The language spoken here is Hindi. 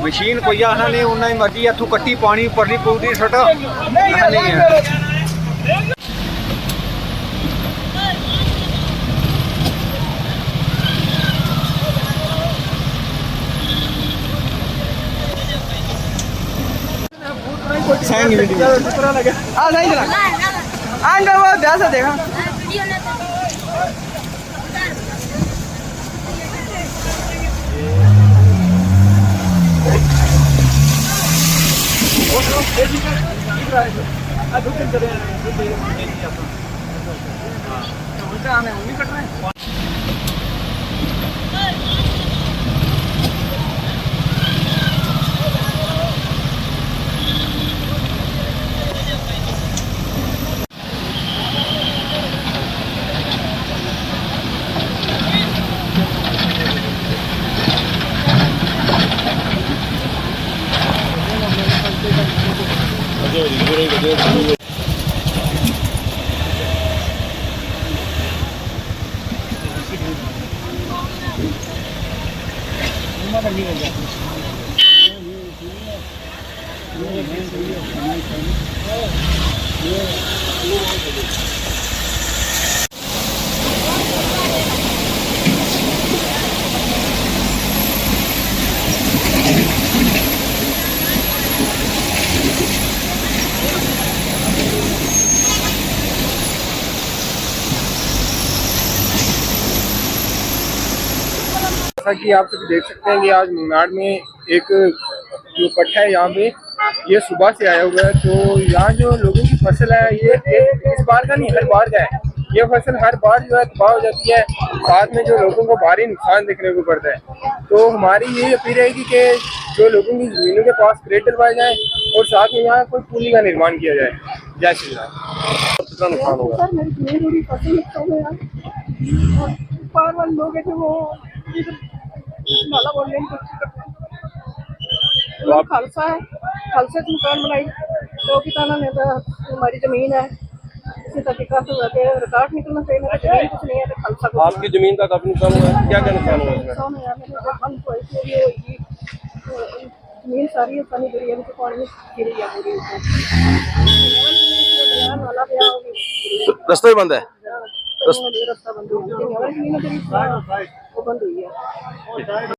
मशीन कोई आना नहीं, उन्हें मर्जी इतों कट्टी पानी परली पौधी सट नहीं है। देखा कि आप सभी देख सकते हैं कि आज मुनाड़ में एक जो पट्टा है यहाँ पे ये सुबह से आया हुआ है। तो यहाँ जो लोगों की फसल है ये इस बार का नहीं, हर बार का है। ये फसल हर बार जो है तबाह हो जाती है, साथ में जो लोगों को भारी नुकसान देखने को पड़ता है। तो हमारी ये अपील रहेगी कि जो लोगों की जमीनों के पास क्रेट डलवाए जाए और साथ में यहाँ कोई पुली का निर्माण किया जाए। जय श्री राम। कितना नुकसान होगा? खालसा है, खालसे से मकान बनाई तो किसानों ने तो हमारी जमीन है, इसी तरीका से रिकॉर्ड निकलना चाहिए। जमीन कुछ नहीं है तो खालसा को आपकी जमीन का काफी नुकसान हुआ है, क्या क्या नुकसान हुआ है? जमीन सारी पानी गिरी है, पानी गिरी है पूरी, रास्ता ही बंद है, रास्ता बंद हो गया, बंद हुई है।